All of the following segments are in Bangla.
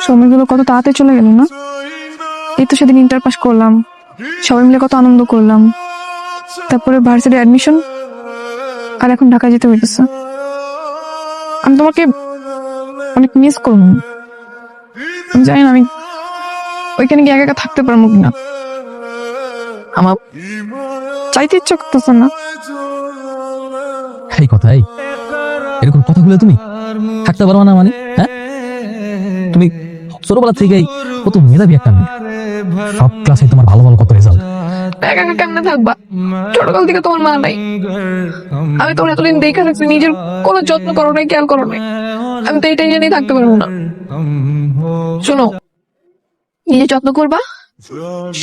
সময়গুলো কত তাড়াতাড়ি চলে গেল না। এই তো সেদিন ইন্টার পাস করলাম, সবাই মিলে কত আনন্দ করলাম, তারপরে ভার্সিটি অ্যাডমিশন, আর এখন ঢাকা যেতে হইতেছে। আমি তোমাকে অনেক মিস করবো। আমি জানি না আমি ওইখানে গিয়ে একা একা থাকতে পারবো কিনা। আমার চাইতে ইচ্ছা করতেছে না। এই কথাই এরকম কথাগুলো তুমি থাকতে পারো না মানে? হ্যাঁ, তুমি ছোটবেলা থেকেই কত মেধাবী একটা মেয়ে, সব ক্লাসে তোমার ভালো ভালো কত রেজাল্ট। একা একা কেমনে থাকবা? ছোটকাল থেকে তোমার মা নাই, আমি তোমার এতদিন দেখে রাখছি, নিজের কোনো যত্ন করো নাই, খেয়াল করো নাই। আমি তো এই টেনশনেই থাকতে পারবো না। শোনো, নিজের যত্ন করবা,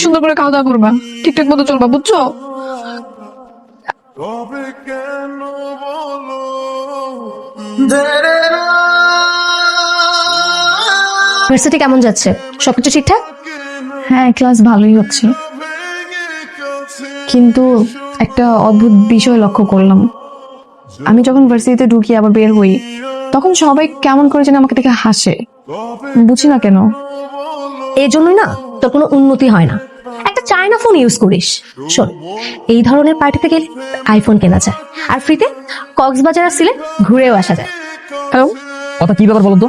সুন্দর করে খাওয়া দাওয়া করবা, ঠিকঠাক মতো চলবা, বুঝছো? ভার্সিটি কেমন যাচ্ছে? সবকিছু ঠিকঠাক? হ্যাঁ, ক্লাস ভালোই হচ্ছে, কিন্তু একটা অদ্ভুত বিষয় লক্ষ্য করলাম। আমি যখন ভার্সিটিতে ঢুকি আবার বের হই, তখন সবাই কেমন করে যেন আমাকে দেখে হাসে। বুঝি না কেন। এই জন্যই না তোর কোনো উন্নতি হয় না। একটা চায়না ফোন ইউজ করিস। শোন, এই ধরনের পার্টিতে গেলে আইফোন কেনা যায়, আর ফ্রিতে কক্সবাজার আর সিলেট ঘুরেও আসা যায়। হ্যালো, কথা কি ব্যাপার বলো তো?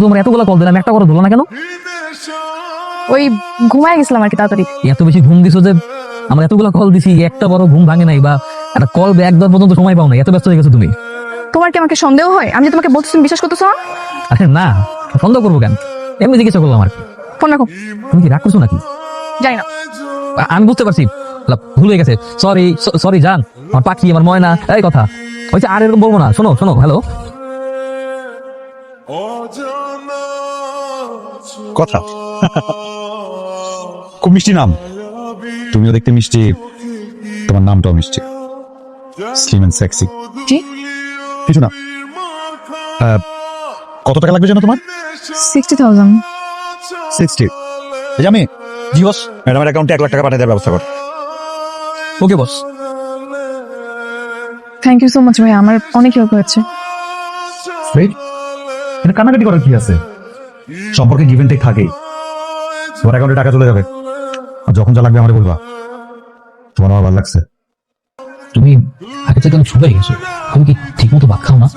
তোমার এতগুলো কল দিলাম, একটা করে ধরলো না কেন? ওই ঘুমায় গেছিলাম আর কি তাড়াতাড়ি। এত বেশি ঘুম দিছো যে আমার এতগুলো কল দিছি, একটা বড় ঘুম ভাঙে নাই, বা একটা কল ব্যাক দেওয়ার পর্যন্ত সময় পাও নাই, এত ব্যস্ত হয়ে গেছো তুমি। তোমার কি আমাকে সন্দেহ হয়? আমি যে তোমাকে বলছি, তুমি বিশ্বাস করতেছো না? আরে না, সন্দেহ করবো কেন? এমনি জিজ্ঞাসা করলাম আর কি। ফোন রাখো। তুমি কি রাগ করছো নাকি? যাই না। আমি বুঝতে পারছি, ভুল হয়ে গেছে। সরি সরি জান, আমার পাখি, আমার ময়না, এই কথা হয়েছে, আর এরকম বলবো না। শোনো শোনো, হ্যালো। কথা খুব মিষ্টি নাম, তুমিও দেখতে মিষ্টি, তোমার নামটাও মিষ্টি, স্লিম এন্ড সেক্সি। জি, কিছু না। কত টাকা লাগবে জানো তোমার? 60,000। 60? এই যে আমি, জি বস, ম্যাডামের অ্যাকাউন্টে 1 লাখ টাকা পাঠিয়ে দেওয়ার ব্যবস্থা কর। ওকে বস। থ্যাংক ইউ সো মাচ ভাই, আমার অনেক হেল্প হয়েছে। এটা কান্নাকাটি করার কি আছে? সম্পর্কে গিভ এন্ড টেক থাকেই। তোমার অ্যাকাউন্টে টাকা চলে যাবে, আর যখন যা লাগবে আমারে বলবা। তোমার আমার ভালো লাগছে। তুমি আগে থেকে অনেক শুকাই গেছো। তুমি কি ঠিক মতো ভাত খাও না,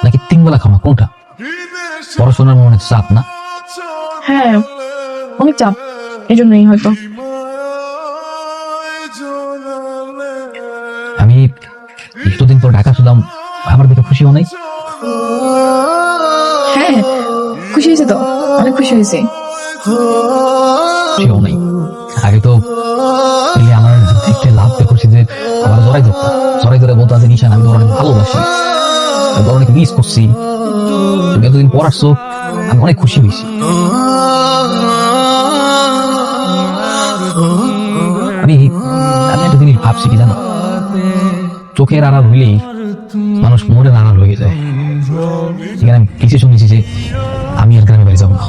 নাকি 3 বেলা খাও না? কোনটা? পড়াশোনার মনে অনেক চাপ না? হ্যাঁ, অনেক চাপ, এই জন্যই হয়তো। আমি এতদিন পর ঢাকা শুনলাম, আমার দেখে খুশি অনেক। হ্যাঁ, খুশি হয়েছে তো, অনেক খুশি হয়েছে। খুশি অনেক। আগে তো এই আমার দেখতে লাভ করছি যে আমার জড়াই ধরে বলতো আছে, নিশান আমি তোমার অনেক ভালোবাসি, আমি অনেক মিস করছি। তুমি এতদিন পর আসছো, আমি অনেক খুশি হয়েছি। আমি আমি একটা জিনিস ভাবছি কি জানো, চোখের আড়াল হইলেই মানুষ মনের আড়াল হয়ে যায়। এখানে আমি কিছু শুনেছি যে আমি আর গ্রামে বাড়ি যাবো না।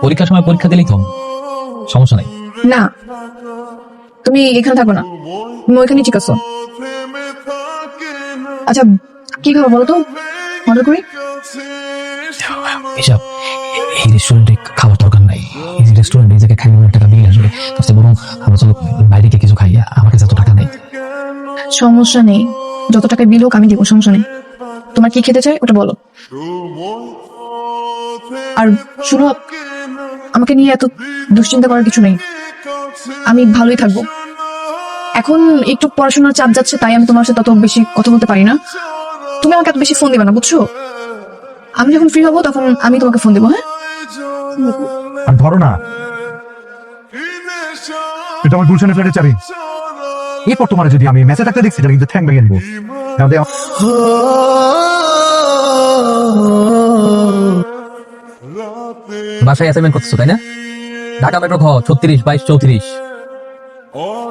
পরীক্ষার সময় পরীক্ষা দিলেই তো সমস্যা নাই। না, তুমি এখানে থাকো না, তুমি ওইখানে ঠিক আছো। আচ্ছা, কি খাবো বলো তো, অর্ডার করি? এসব এই রেস্টুরেন্টে খাওয়ার দরকার নাই। এই যে রেস্টুরেন্টে এই জায়গায় খাই অনেক টাকা বিল আসবে, তার বরং আমরা চলো বাইরে গিয়ে কিছু খাই। আমার কাছে এত টাকা নেই। সমস্যা নেই, যত টাকা বিল হোক আমি দিব, সমস্যা নেই। তোমার কি খেতে চাই ওটা বলো। আর শুনো, আমাকে নিয়ে এত দুশ্চিন্তা করার কিছু নেই, আমি ভালোই থাকবো। এখন একটু পড়াশোনার চাপ যাচ্ছে, তাই আমি তোমার সাথে তত বেশি কথা বলতে পারি না। তুমি আমাকে এত বেশি ফোন দিবে না, বুঝছো? আমি যখন ফ্রি হবো তখন আমি তোমাকে ফোন দেবো। হ্যাঁ, আর ধরো না, এটা আমার গুলশানের ফ্ল্যাটের চাবি। এরপর তোমার যদি আমি মেসে থাকতে দেখছি, তাহলে কিন্তু ঠ্যাং ভেঙে নিবো। বাসায় অ্যাসাইনমেন্ট করতেছো তাই না? ঢাকা মেট্রো ঘ 36 22 34।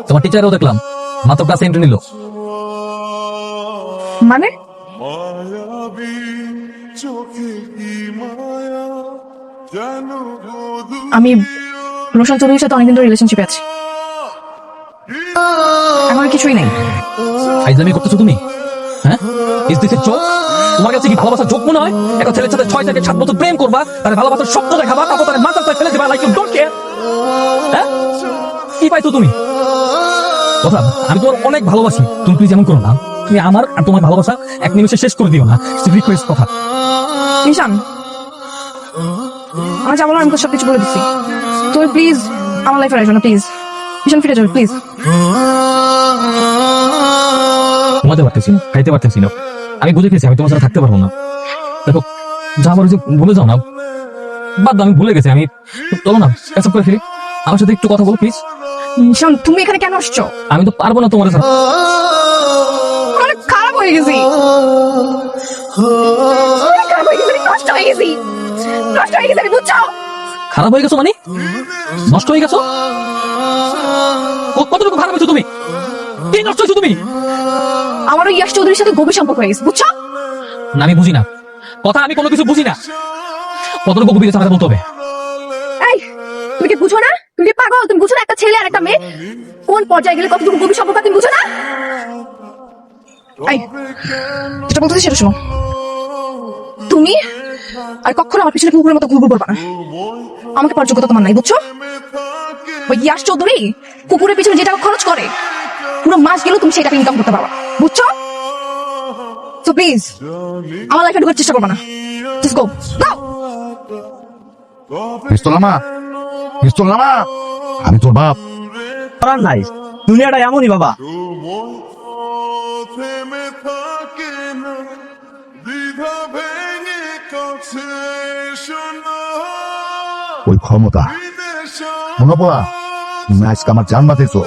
তোমার টিচারও দেখলাম মাত্র ক্লাসে এন্ট্রি নিল। মানে আমি রোশন চৌধুরীর সাথে অনেকদিন ধরে রিলেশনশিপে আছি, আমার কিছুই নেই। ফাইজলামি করতেছো তুমি? হ্যাঁ, ইজ দিস এ জোক? তোমার কাছে কি ভালোবাসার জোক মনে হয়? একটা ছেলের সাথে 6 থেকে 7 বছর প্রেম করবা, তার ভালোবাসার স্বপ্ন দেখাবা, তারপর তার মাথার তার ফেলে দেবা লাইক ইউ ডোন্ট কেয়ার। হ্যাঁ, কি পাইছো তুমি? কথা, আমি তোমার অনেক ভালোবাসি, তুমি প্লিজ এমন করো না। তুমি আমার আর তোমার ভালোবাসা এক নিমিষে শেষ করে দিও না। রিকোয়েস্ট কথা। ঈশান, আমার যা বলার আমি তো সবকিছু বলে দিচ্ছি। তুমি প্লিজ আমার লাইফে আসবে না, প্লিজ। ঈশান ফিরে যাবে প্লিজ। ঘুমাতে পারতেছি না, খাইতে পারতেছি না, আমি বুঝে গেছি আমি তোমার সাথে থাকতে পারবো না। দেখো, যা আমার যে ভুলে যাও না, বাদ দাও, আমি ভুলে গেছি। আমি চলো না ক্যাচআপ করে ফেলি, আমার সাথে একটু কথা বলো প্লিজ। ঈশান, তুমি এখানে কেন আসছো? আমি তো পারবো না তোমার সাথে। অনেক খারাপ হয়ে গেছি, অনেক খারাপ হয়ে গেছি, নষ্ট হয়ে গেছি, নষ্ট হয়ে গেছি, বুঝছো? খারাপ হয়ে গেছো মানে? নষ্ট হয়ে গেছো? কতটুকু খারাপ হয়েছো তুমি? কি নষ্ট হয়েছো তুমি? আমার ওই ইয়াশ চৌধুরীর সাথে গভীর সম্পর্ক হয়ে গেছে, বুঝছো? না, আমি বুঝি না কথা, আমি কোনো কিছু বুঝি না। কতটুকু গভীর আছে আমাকে বলতে হবে। এই, তুমি কি বুঝো না? তুমি কি পাগল? তুমি বুঝো না একটা ছেলে আর একটা মেয়ে কোন পর্যায়ে গেলে কতটুকু গভীর সম্পর্ক তুমি বুঝো না? এই, যেটা বলতেছি সেটা শোনো। তুমি আর কখনো আমার পিছনে কুকুরের মতো ঘুরঘুর করবা না। আমাকে পাওয়ার যোগ্যতা তোমার নাই, বুঝছো? ওই ইয়াশ চৌধুরী কুকুরের পিছনে যে টাকা খরচ করে, পুরো মাস গেলেও তুমি সেই টাকা ইনকাম করতে পারবা, বুঝছো? সো প্লিজ আমার লাইফে ঢোকার চেষ্টা করবা না। জাস্ট গো গো। পিস্তল নামা, পিস্তল নামা। আমি তোর বাপ। করার নাই, দুনিয়াটা এমনই বাবা। থেমে থাকে না, দ্বিধা ভেঙে কাছে শোনা, ওই ক্ষমতা মনে পড়া। তুমি আজকে আমার জান বাঁচাইছো,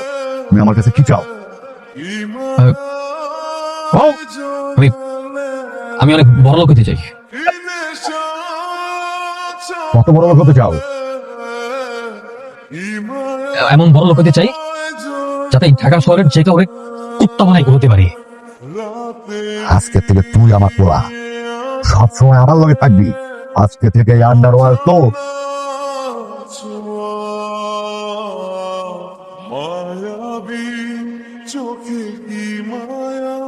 তুমি আমার কাছে কি চাও? আমি আমি অনেক বড় লোক হতে চাই। কত বড় লোক হতে চাও? এমন বড় লোক হতে চাই যাতে এই ঢাকা শহরের যে কাউরে কুত্তা বানাই করতে পারি। আজকে থেকে তুই আমার পোলা, সবসময় আমার লগে থাকবি। আজকে থেকে আন্ডারওয়ার্ল্ড তো। মায়াবী চোখে কি মায়া,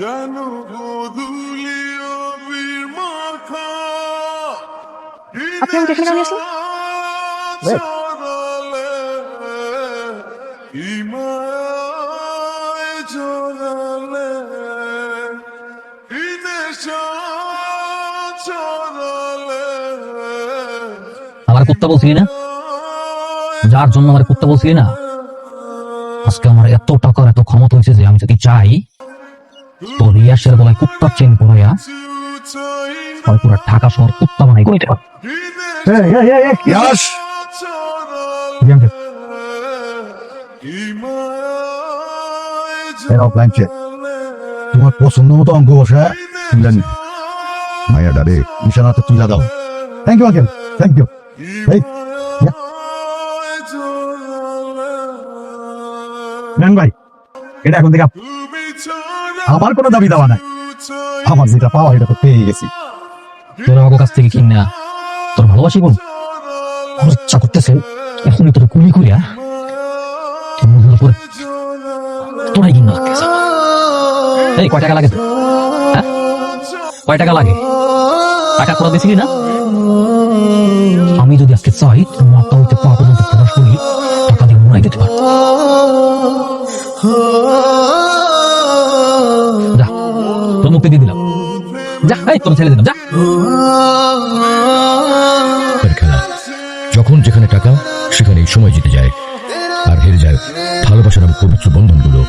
যেন গোধূলি আবির মাখা। আপনি আমাকে এখানে কেন নিয়ে আসলেন? ছড়ালে, কি মায়ায় জড়ালে, কি নেশা ছড়ালে। আমার কুত্তা বলছিলি না? যার জন্য আমার কুত্তা বলছিলি না, আজকে আমার এত টাকার এত ক্ষমতা হয়েছে যে আমি যদি চাই তো রিয়াসের গলায় কুত্তার চেন পরাইয়া আমি পুরো ঢাকা শহর কুত্তা বানাই করতে পারবো। ইয়াশ, এরাও প্ল্যানচে তোমার পছন্দ মতো অঙ্ক বসে তুলে নি। মায়া ডারে নিশানাতে তুলে দাও। Thank you uncle, thank you. নেন ভাই, এটা এখন থেকে আমার কোনো দাবি দাওয়া নাই। আমার যেটা পাওয়া এটা তো পেয়ে গেছি। তোর আমার কাছ থেকে কিন না, তোর ভালোবাসি বল। আমার ইচ্ছা করতেছে এখনই তোর গুলি করিয়া তোর মুখের উপরে তোরাই কিনা লাগতে। এই কয় টাকা লাগে তোর? হ্যাঁ, কয় টাকা লাগে? টাকা করে দিছিলি না? আমি যদি আজকে চাই তোর মাথা হইতে পা পর্যন্ত প্রকাশ করি, টাকা দিয়ে মুড়াই দিতে পারবো। যা, তোর মুক্তি দিয়ে দিলাম। যা, এই তোর ছেড়ে দিলাম, যা। খেলা যখন যেখানে টাকা সেখানেই সময় জিতে যায় আর হেরে যায় ভালোবাসার পবিত্র বন্ধনগুলো।